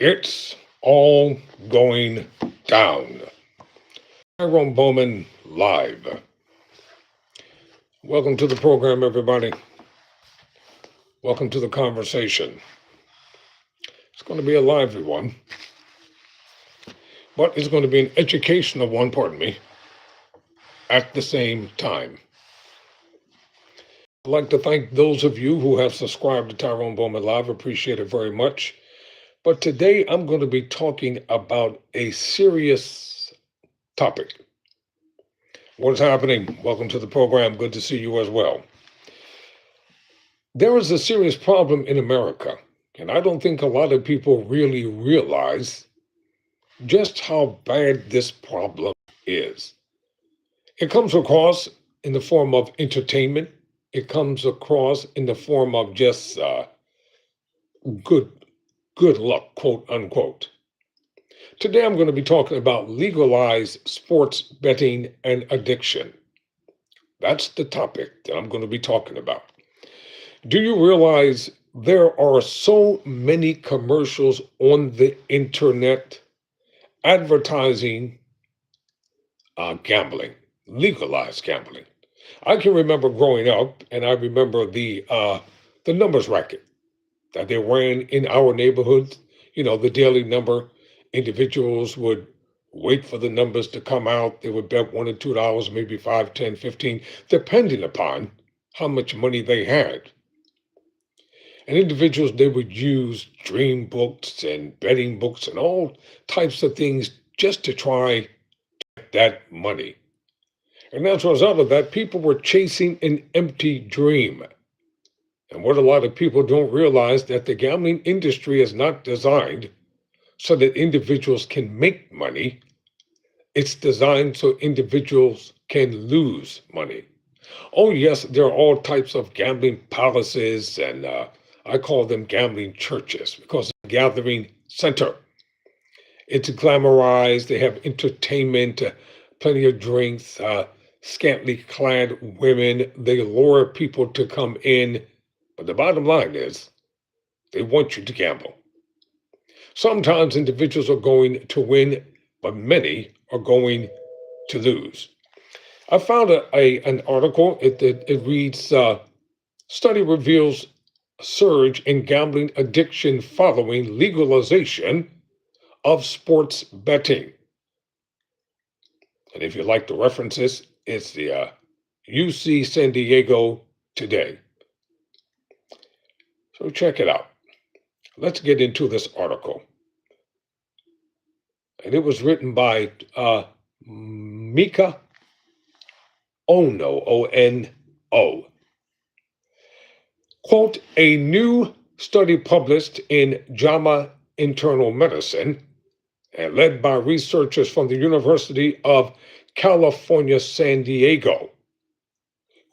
It's all going down. Bowman live. Welcome to the program, everybody. Welcome to the conversation. It's going to be a lively one, but it's going to be an educational one, at the same time. I'd like to thank those of you who have subscribed to Tyrone Bowman Live. Appreciate it very much. But today I'm going to be talking about a serious topic. What's happening? Welcome to the program. Good to see you as well. There is a serious problem in America, and I don't think a lot of people really realize just how bad this problem is. It comes across in the form of entertainment. It comes across in the form of just good luck, quote unquote. Today I'm going to be talking about legalized sports betting and addiction. That's the topic that I'm going to be talking about. Do you realize there are so many commercials on the internet advertising gambling, legalized gambling? I can remember growing up, and I remember the numbers racket that they ran in our neighborhood. You know, the daily number. Individuals would wait for the numbers to come out. They would bet $1 or $2, maybe 5, 10, 15, depending upon how much money they had. And individuals, they would use dream books and betting books and all types of things just to try to get that money. And as a result of that, people were chasing an empty dream. And what a lot of people don't realize that the gambling industry is not designed so that individuals can make money. It's designed so individuals can lose money. Oh, yes, there are all types of gambling palaces, and I call them gambling churches because it's a gathering center. It's glamorized. They have entertainment, plenty of drinks, scantily clad women. They lure people to come in. But the bottom line is they want you to gamble. Sometimes individuals are going to win, but many are going to lose. I found an article. It reads, study reveals surge in gambling addiction following legalization of sports betting. And if you like the references, it's the UC San Diego today. So check it out. Let's get into this article. And it was written by Mika Ono, O-N-O. Quote, a new study published in JAMA Internal Medicine and led by researchers from the University of California, San Diego,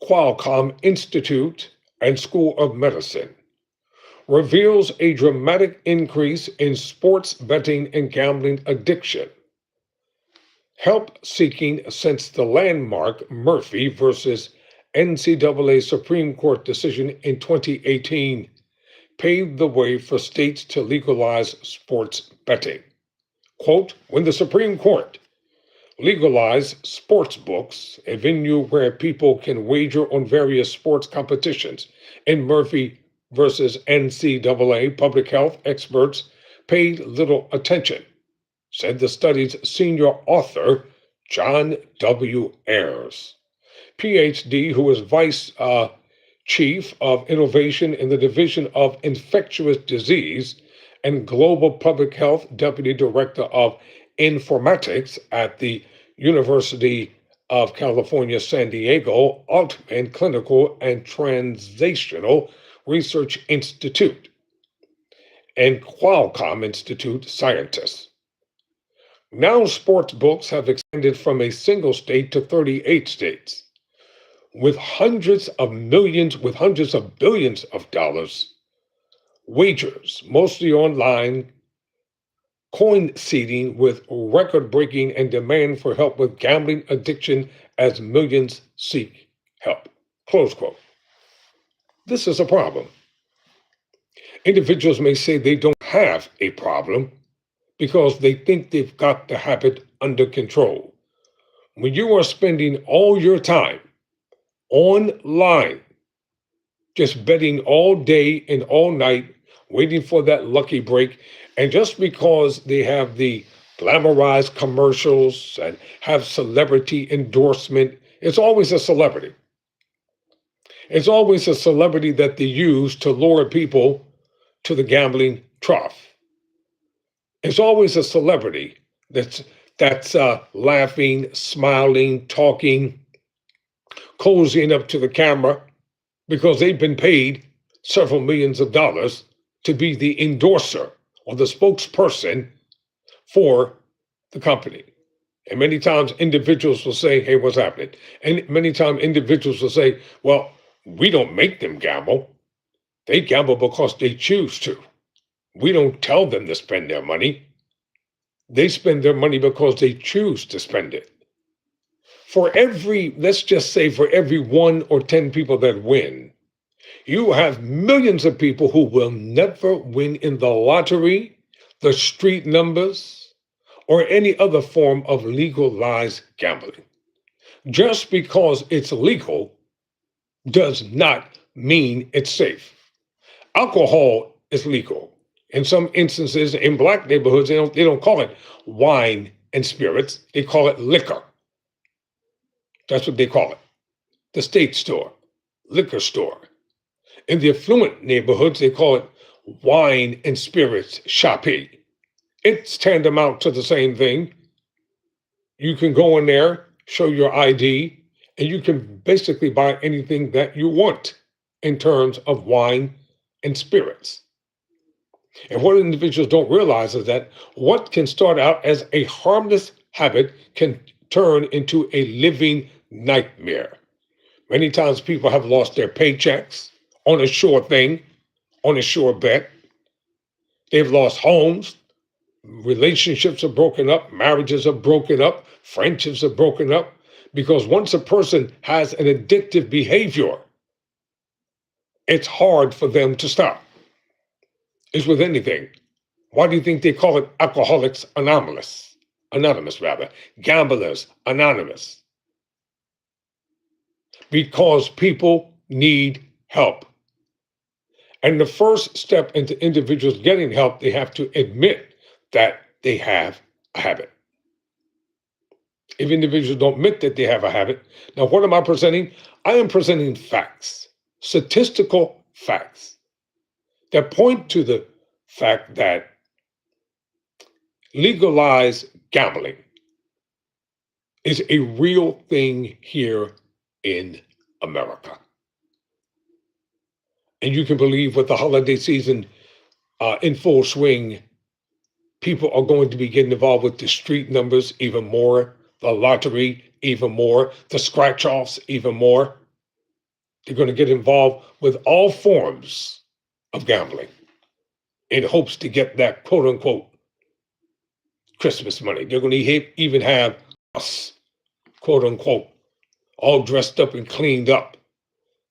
Qualcomm Institute and School of Medicine, reveals a dramatic increase in sports betting and gambling addiction. Help seeking since the landmark Murphy versus NCAA Supreme Court decision in 2018 paved the way for states to legalize sports betting. Quote, when the Supreme Court legalized sports books, a venue where people can wager on various sports competitions, in Murphy versus NCAA, public health experts paid little attention, said the study's senior author, John W. Ayers, PhD, who is vice chief of innovation in the Division of Infectious Disease and Global Public Health Deputy Director of Informatics at the University of California, San Diego, Altman Clinical and Translational Research Institute, and Qualcomm Institute scientists. Now sports books have extended from a single state to 38 states, with hundreds of billions of dollars wagers, mostly online, coinciding with record-breaking and demand for help with gambling addiction as millions seek help. Close quote. This is a problem. Individuals may say they don't have a problem, because they think they've got the habit under control. When you are spending all your time online, just betting all day and all night, waiting for that lucky break, and just because they have the glamorized commercials and have celebrity endorsement, it's always a celebrity. It's always a celebrity that they use to lure people to the gambling trough. It's always a celebrity that's laughing, smiling, talking, cozying up to the camera because they've been paid several millions of dollars to be the endorser or the spokesperson for the company. And many times individuals will say, hey, what's happening? And many times individuals will say, well, we don't make them gamble. They gamble because they choose to. We don't tell them to spend their money. They spend their money because they choose to spend it. Let's just say for every 1 or 10 people that win, you have millions of people who will never win in the lottery, the street numbers, or any other form of legalized gambling. Just because it's legal does not mean it's safe. Alcohol is legal. In some instances, in black neighborhoods, they don't call it wine and spirits. They call it liquor. That's what they call it. The state store, liquor store. In the affluent neighborhoods, they call it wine and spirits shoppe. It's tantamount to the same thing. You can go in there, show your ID, and you can basically buy anything that you want in terms of wine and spirits. And what individuals don't realize is that what can start out as a harmless habit can turn into a living nightmare. Many times people have lost their paychecks on a sure thing, on a sure bet. They've lost homes, relationships are broken up, marriages are broken up, friendships are broken up, because once a person has an addictive behavior, it's hard for them to stop. It's with anything. Why do you think they call it Alcoholics Anonymous? Anonymous, rather. Gamblers Anonymous. Because people need help. And the first step into individuals getting help, they have to admit that they have a habit. If individuals don't admit that they have a habit, now what am I presenting? I am presenting facts, statistical facts that point to the fact that legalized gambling is a real thing here in America. And you can believe with the holiday season in full swing, people are going to be getting involved with the street numbers even more, the lottery even more, the scratch-offs even more. They're going to get involved with all forms of gambling in hopes to get that quote-unquote Christmas money. They're going to even have us, quote-unquote, all dressed up and cleaned up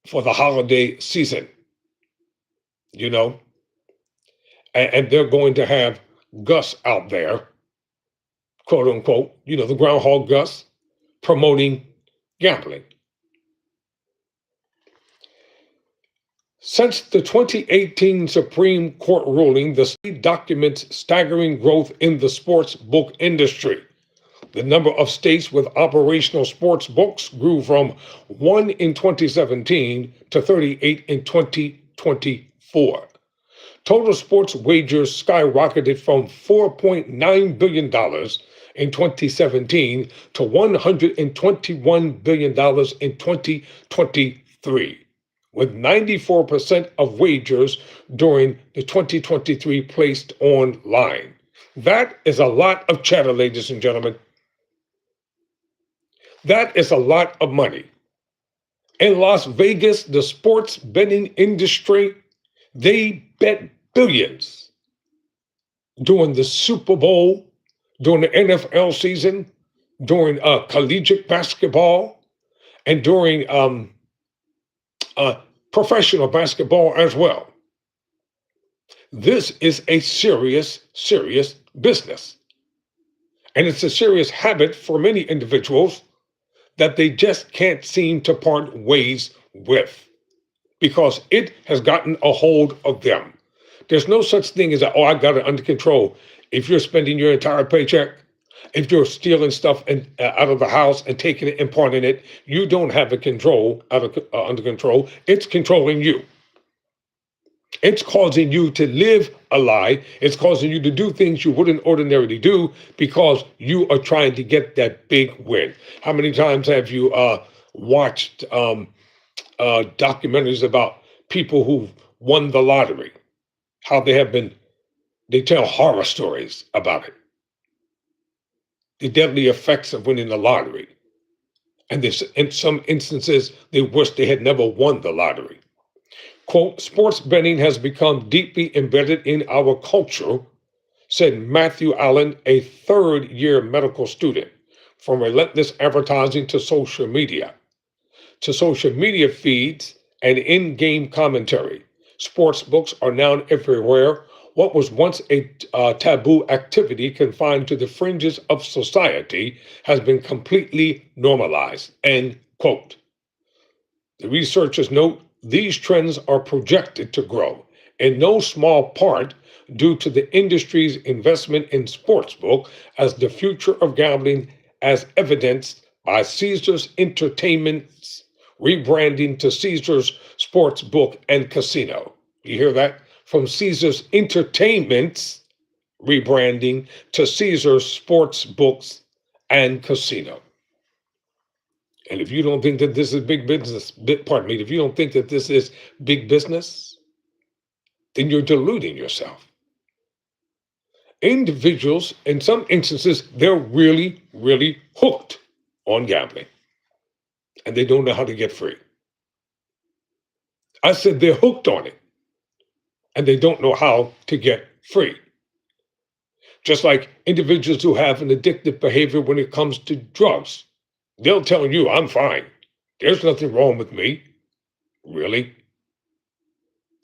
for the holiday season, you know? And they're going to have Gus out there, quote unquote, the groundhog Gus, promoting gambling. Since the 2018 Supreme Court ruling, the state documents staggering growth in the sports book industry. The number of states with operational sports books grew from 1 in 2017 to 38 in 2024. Total sports wagers skyrocketed from $4.9 billion in 2017 to $121 billion in 2023, with 94% of wagers during the 2023 placed online. That is a lot of cheddar, ladies and gentlemen. That is a lot of money. In Las Vegas, the sports betting industry, they bet billions during the Super Bowl, during the NFL season, during collegiate basketball, and during professional basketball as well. This is a serious, serious business. And it's a serious habit for many individuals that they just can't seem to part ways with because it has gotten a hold of them. There's no such thing as, oh, I got it under control. If you're spending your entire paycheck, if you're stealing stuff out of the house and taking it and parting it, you don't have it under control. It's controlling you. It's causing you to live a lie. It's causing you to do things you wouldn't ordinarily do because you are trying to get that big win. How many times have you watched documentaries about people who've won the lottery? How they tell horror stories about it. The deadly effects of winning the lottery. And in some instances, they wish they had never won the lottery. Quote, sports betting has become deeply embedded in our culture, said Matthew Allen, a third-year medical student, from relentless advertising to social media feeds and in-game commentary. Sports books are now everywhere. What was once a taboo activity confined to the fringes of society has been completely normalized, end quote. The researchers note these trends are projected to grow, in no small part due to the industry's investment in sportsbook as the future of gambling, as evidenced by Caesars Entertainment's rebranding to Caesars Sportsbook and Casino. You hear that? From Caesars Entertainment's rebranding to Caesars Sportsbooks and Casino. And if you don't think that this is big business, if you don't think that this is big business, then you're deluding yourself. Individuals, in some instances, they're really, really hooked on gambling. And they don't know how to get free. I said they're hooked on it. And they don't know how to get free. Just like individuals who have an addictive behavior when it comes to drugs. They'll tell you, I'm fine. There's nothing wrong with me. Really?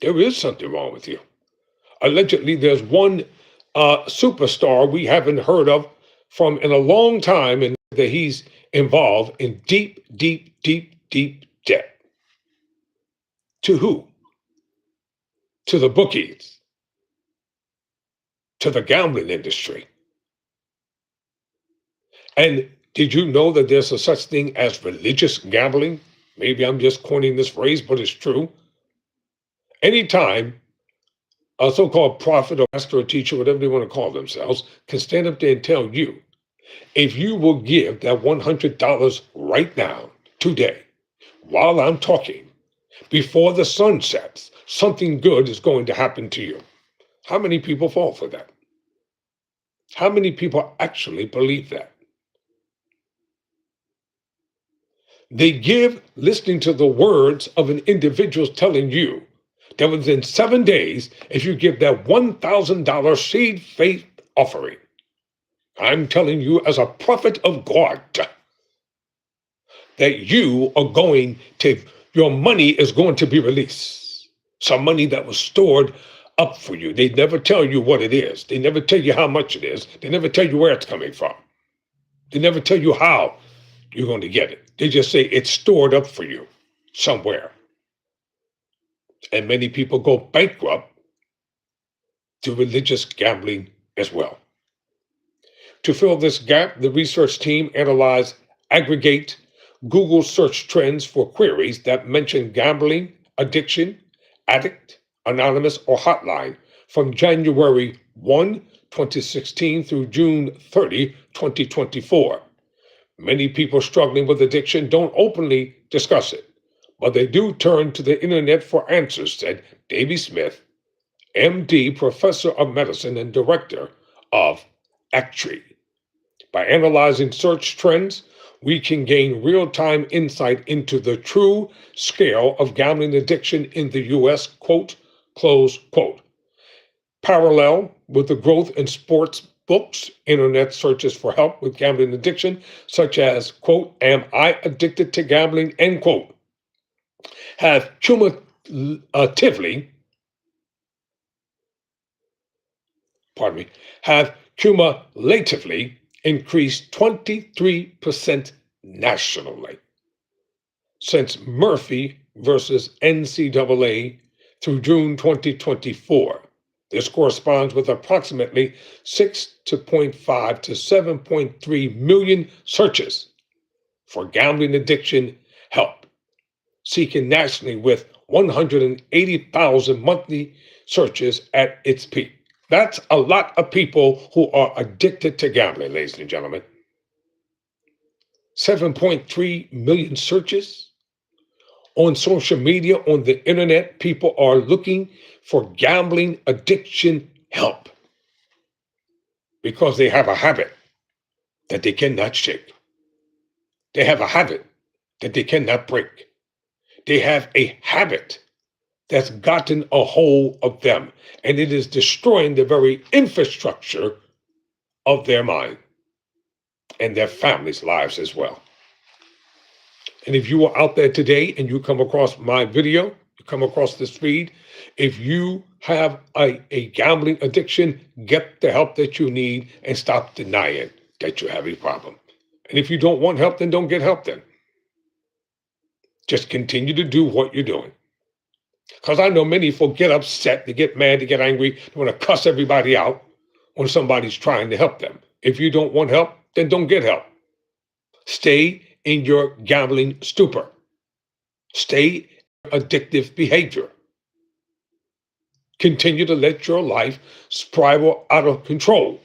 There is something wrong with you. Allegedly, there's one superstar we haven't heard of from in a long time, and that he's involved in deep, deep, deep, deep debt. To who? To the bookies. To the gambling industry. And did you know that there's a such thing as religious gambling? Maybe I'm just coining this phrase, but it's true. Anytime a so-called prophet or pastor or teacher, whatever they want to call themselves, can stand up there and tell you, if you will give that $100 right now, today, while I'm talking, before the sun sets, something good is going to happen to you. How many people fall for that? How many people actually believe that? They give listening to the words of an individual telling you that within 7 days, if you give that $1,000 seed faith offering, I'm telling you as a prophet of God, that your money is going to be released. Some money that was stored up for you. They never tell you what it is. They never tell you how much it is. They never tell you where it's coming from. They never tell you how you're going to get it. They just say it's stored up for you somewhere. And many people go bankrupt to religious gambling as well. To fill this gap, the research team analyzed aggregate Google search trends for queries that mention gambling, addiction, addict, anonymous, or hotline from January 1, 2016 through June 30, 2024. Many people struggling with addiction don't openly discuss it, but they do turn to the internet for answers, said Davy Smith, MD, professor of medicine and director of Actuary. By analyzing search trends, we can gain real-time insight into the true scale of gambling addiction in the U.S., quote, close quote. Parallel with the growth in sports books, internet searches for help with gambling addiction, such as, quote, am I addicted to gambling, end quote, have cumulatively cumulatively increased 23% nationally since Murphy versus NCAA through June 2024. This corresponds with approximately 6.5 to 7.3 million searches for gambling addiction help, seeking nationally with 180,000 monthly searches at its peak. That's a lot of people who are addicted to gambling, ladies and gentlemen. 7.3 million searches on social media, on the internet. People are looking for gambling addiction help because they have a habit that they cannot shake. They have a habit that they cannot break. They have a habit that's gotten a hold of them, and it is destroying the very infrastructure of their mind and their families' lives as well. And if you are out there today and you come across my video, you come across this feed, if you have a gambling addiction, get the help that you need and stop denying that you have a problem. And if you don't want help, then don't get help then. Just continue to do what you're doing. Because I know many folk get upset, they get mad, they get angry, they want to cuss everybody out when somebody's trying to help them. If you don't want help, then don't get help. Stay in your gambling stupor. Stay in addictive behavior. Continue to let your life spiral out of control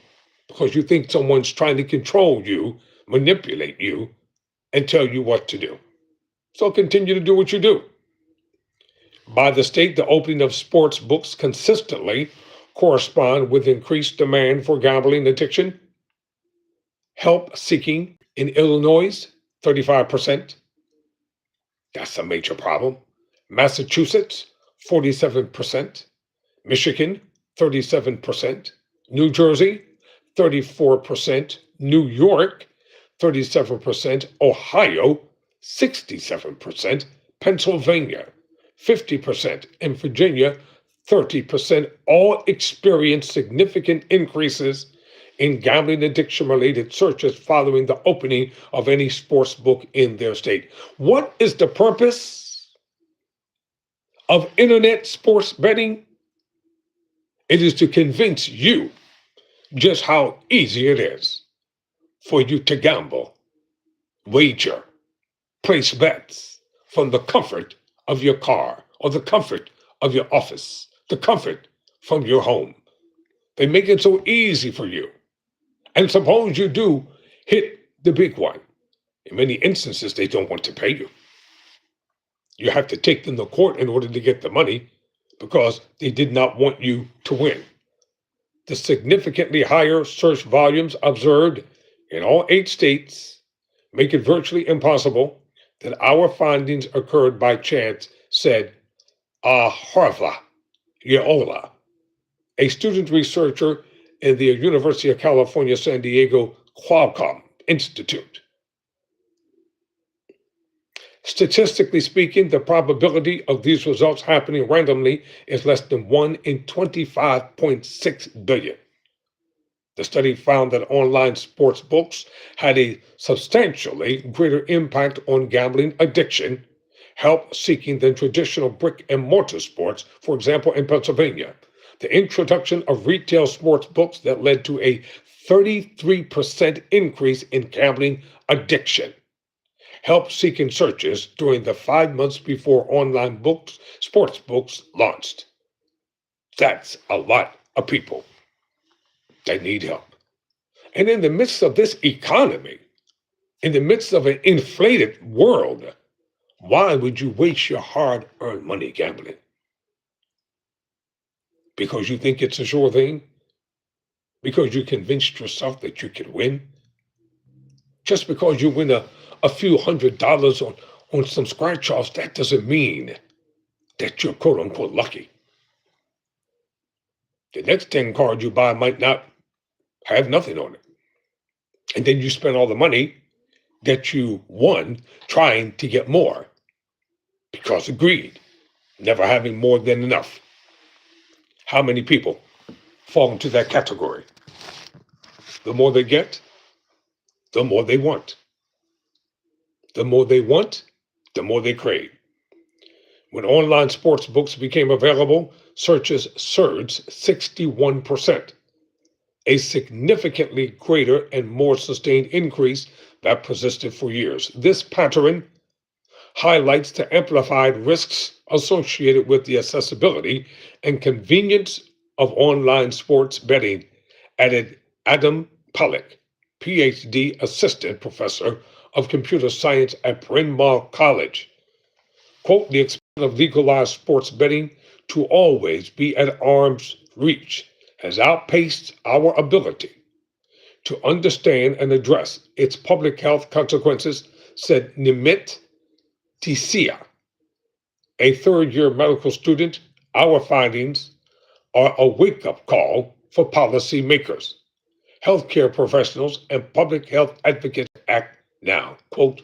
because you think someone's trying to control you, manipulate you, and tell you what to do. So continue to do what you do. By the state, the opening of sports books consistently correspond with increased demand for gambling addiction. Help seeking in Illinois, 35%. That's a major problem. Massachusetts, 47%. Michigan, 37%. New Jersey, 34%. New York, 37%. Ohio, 67%. Pennsylvania, 50%. And Virginia, 30%. All experienced significant increases in gambling addiction-related searches following the opening of any sports book in their state. What is the purpose of internet sports betting? It is to convince you just how easy it is for you to gamble, wager, place bets from the comfort of your car or the comfort of your office, the comfort from your home. They make it so easy for you. And suppose you do hit the big one. In many instances, they don't want to pay you. You have to take them to court in order to get the money because they did not want you to win. The significantly higher search volumes observed in all 8 states make it virtually impossible that our findings occurred by chance, said Harva Yeola, a student researcher in the University of California, San Diego Qualcomm Institute. Statistically speaking, the probability of these results happening randomly is less than 1 in 25.6 billion. The study found that online sports books had a substantially greater impact on gambling addiction, help seeking than traditional brick and mortar sports, for example, in Pennsylvania. The introduction of retail sports books that led to a 33% increase in gambling addiction. Help seeking searches during the 5 months before online sports books launched. That's a lot of people that need help. And in the midst of this economy, in the midst of an inflated world, why would you waste your hard-earned money gambling? Because you think it's a sure thing? Because you convinced yourself that you can win? Just because you win a few $100s on some scratch-offs, that doesn't mean that you're quote-unquote lucky. The next 10 cards you buy might not have nothing on it. And then you spend all the money that you won trying to get more because of greed, never having more than enough. How many people fall into that category? The more they get, the more they want. The more they want, the more they crave. When online sports books became available, searches surged 61%, a significantly greater and more sustained increase that persisted for years. This pattern highlights the amplified risks associated with the accessibility and convenience of online sports betting, added Adam Pollack, PhD assistant professor of computer science at Bryn Mawr College. Quote, the expansion of legalized sports betting to always be at arm's reach has outpaced our ability to understand and address its public health consequences, said Nimit Tisia, a third-year medical student. Our findings are a wake-up call for policymakers, healthcare professionals, and public health advocates to act now. Quote,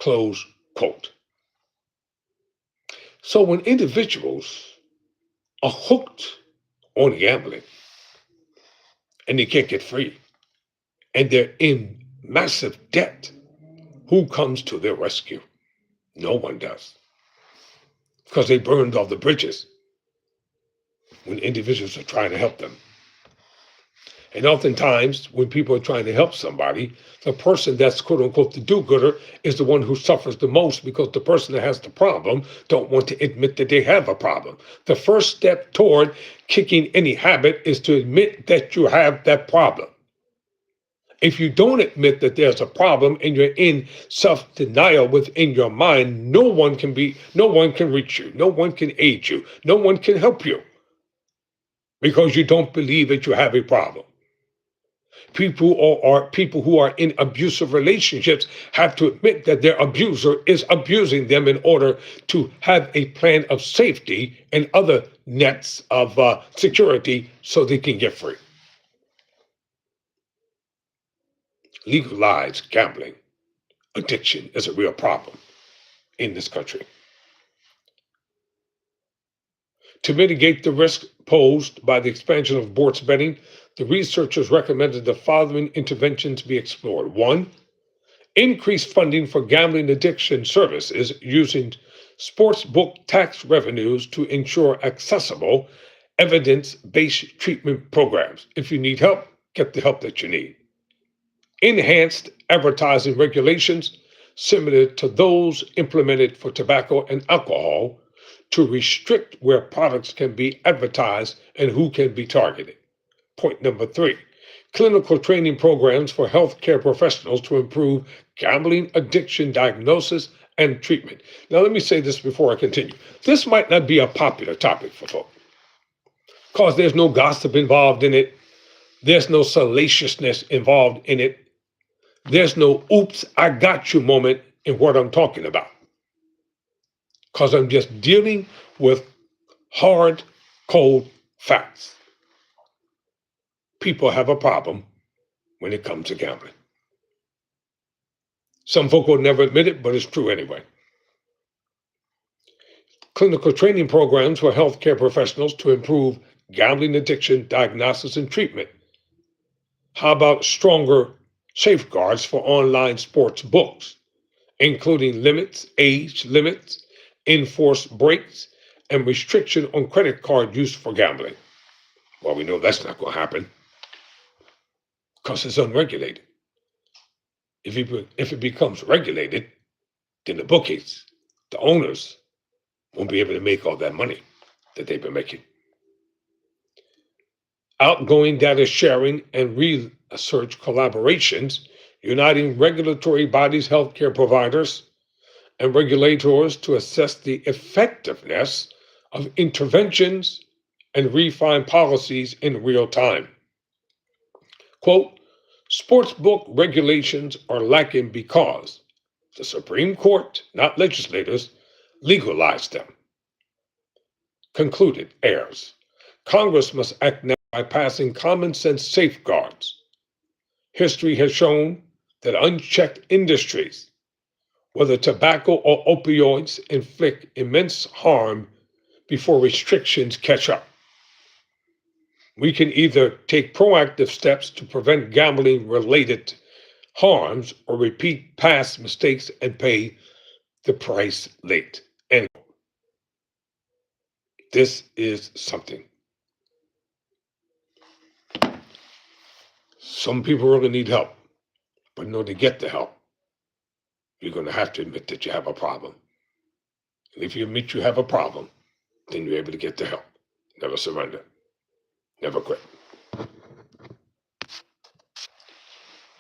close quote. So when individuals are hooked on gambling and they can't get free and they're in massive debt, who comes to their rescue? No one does, because they burned all the bridges when individuals are trying to help them. And oftentimes, when people are trying to help somebody, the person that's quote unquote the do-gooder is the one who suffers the most, because the person that has the problem don't want to admit that they have a problem. The first step toward kicking any habit is to admit that you have that problem. If you don't admit that there's a problem and you're in self-denial within your mind, no one can reach you, no one can aid you, no one can help you, because you don't believe that you have a problem. People who are in abusive relationships have to admit that their abuser is abusing them in order to have a plan of safety and other nets of security so they can get free. Legalized gambling addiction is a real problem in this country. To mitigate the risk posed by the expansion of sports betting, the researchers recommended the following interventions be explored. One, increase funding for gambling addiction services using sportsbook tax revenues to ensure accessible, evidence-based treatment programs. If you need help, get the help that you need. Enhanced advertising regulations similar to those implemented for tobacco and alcohol to restrict where products can be advertised and who can be targeted. Point number 3, clinical training programs for healthcare professionals to improve gambling addiction diagnosis and treatment. Now, let me say this before I continue. This might not be a popular topic for folks, because there's no gossip involved in it. There's no salaciousness involved in it. There's no oops, I got you moment in what I'm talking about, because I'm just dealing with hard, cold facts. People have a problem when it comes to gambling. Some folk will never admit it, but it's true anyway. Clinical training programs for healthcare professionals to improve gambling addiction diagnosis and treatment. How about stronger safeguards for online sports books, including age limits, enforced breaks, and restriction on credit card use for gambling? Well, we know that's not going to happen because it's unregulated. If it becomes regulated, then the bookies, the owners, won't be able to make all that money that they've been making. Outgoing data sharing and research collaborations uniting regulatory bodies, healthcare providers, and regulators to assess the effectiveness of interventions and refine policies in real time. Quote, sportsbook regulations are lacking because the Supreme Court, not legislators, legalized them. Concluded heirs. Congress must act now by passing common sense safeguards. History has shown that unchecked industries, whether tobacco or opioids, inflict immense harm before restrictions catch up. We can either take proactive steps to prevent gambling related harms or repeat past mistakes and pay the price late. And this is something. Some people really need help, but in order to get the help, you're going to have to admit that you have a problem. And if you admit you have a problem, then you're able to get the help. Never surrender. Never quit.